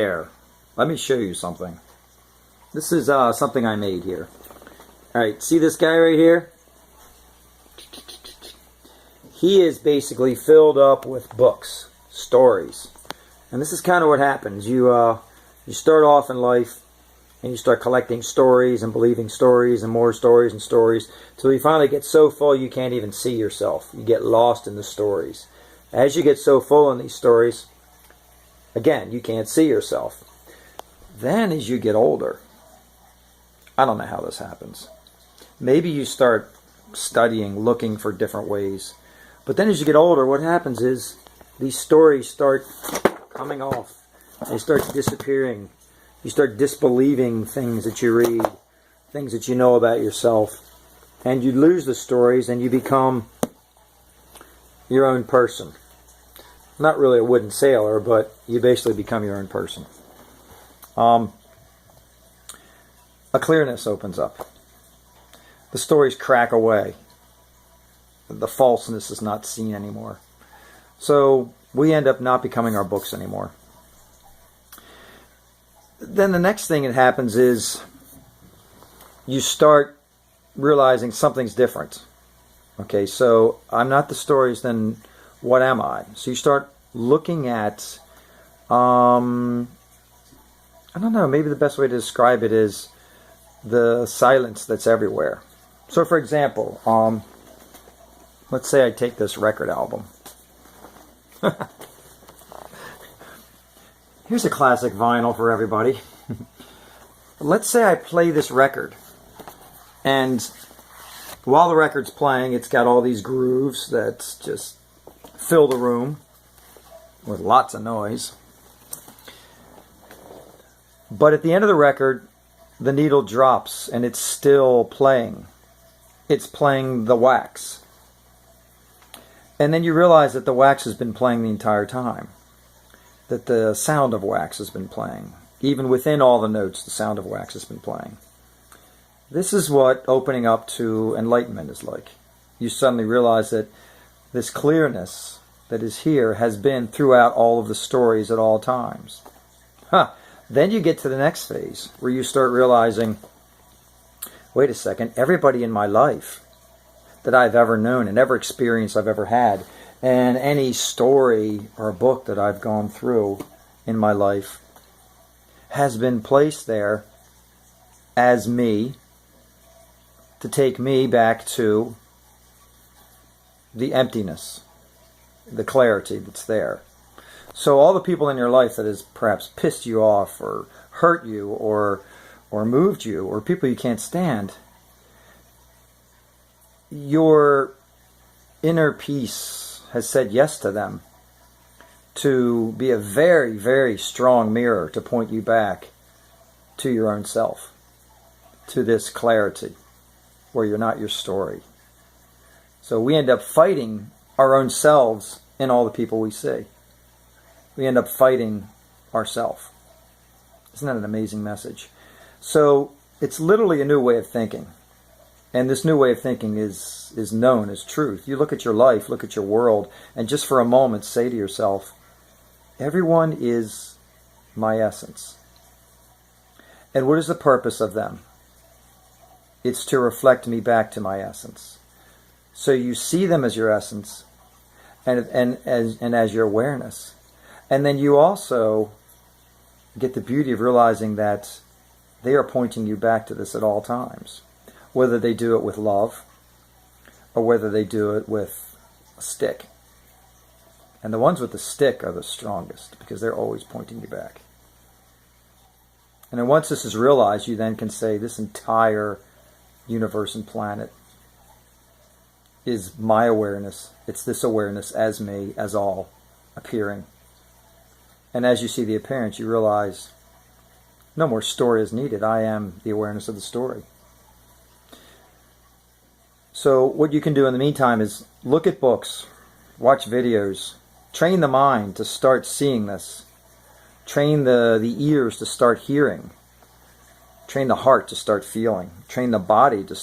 There. Let me show you something. This is something I made here. Alright, see this guy right here? He is basically filled up with books, stories. And this is kind of what happens. You start off in life and you start collecting stories and believing stories and more stories and stories till you finally get so full you can't even see yourself. You get lost in the stories. As you get so full in these stories, again, you can't see yourself. Then as you get older, I don't know how this happens. Maybe you start studying, looking for different ways. But then as you get older, what happens is these stories start coming off. They start disappearing. You start disbelieving things that you read, things that you know about yourself. And you lose the stories and you become your own person. Not really a wooden sailor, but you basically become your own person. A clearness opens up. The stories crack away. The falseness is not seen anymore. So we end up not becoming our books anymore. Then the next thing that happens is you start realizing something's different. Okay, so I'm not the stories, then what am I? So you start looking at, I don't know, maybe the best way to describe it is the silence that's everywhere. So for example, let's say I take this record album. Here's a classic vinyl for everybody. Let's say I play this record, and while the record's playing, it's got all these grooves that just fill the room with lots of noise. But at the end of the record, the needle drops and it's still playing. It's playing the wax. And then you realize that the wax has been playing the entire time. That the sound of wax has been playing. Even within all the notes, the sound of wax has been playing. This is what opening up to enlightenment is like. You suddenly realize that this clearness that is here has been throughout all of the stories at all times. Then you get to the next phase where you start realizing, wait a second, everybody in my life that I've ever known and every experience I've ever had, and any story or book that I've gone through in my life has been placed there as me to take me back to the emptiness, the clarity that's there. So all the people in your life that has perhaps pissed you off or hurt you or moved you or people you can't stand, your inner peace has said yes to them to be a very, very strong mirror to point you back to your own self, to this clarity where you're not your story. So we end up fighting our own selves in all the people we see. We end up fighting ourselves. Isn't that an amazing message? So it's literally a new way of thinking. And this new way of thinking is known as truth. You look at your life, look at your world, and just for a moment say to yourself, everyone is my essence. And what is the purpose of them? It's to reflect me back to my essence. So you see them as your essence and as your awareness. And then you also get the beauty of realizing that they are pointing you back to this at all times. Whether they do it with love or whether they do it with a stick. And the ones with the stick are the strongest because they're always pointing you back. And then once this is realized, you then can say this entire universe and planet is my awareness. It's this awareness as me, as all, appearing. And as you see the appearance, you realize no more story is needed. I am the awareness of the story. So what you can do in the meantime is look at books, watch videos, train the mind to start seeing this, train the ears to start hearing, train the heart to start feeling, train the body to start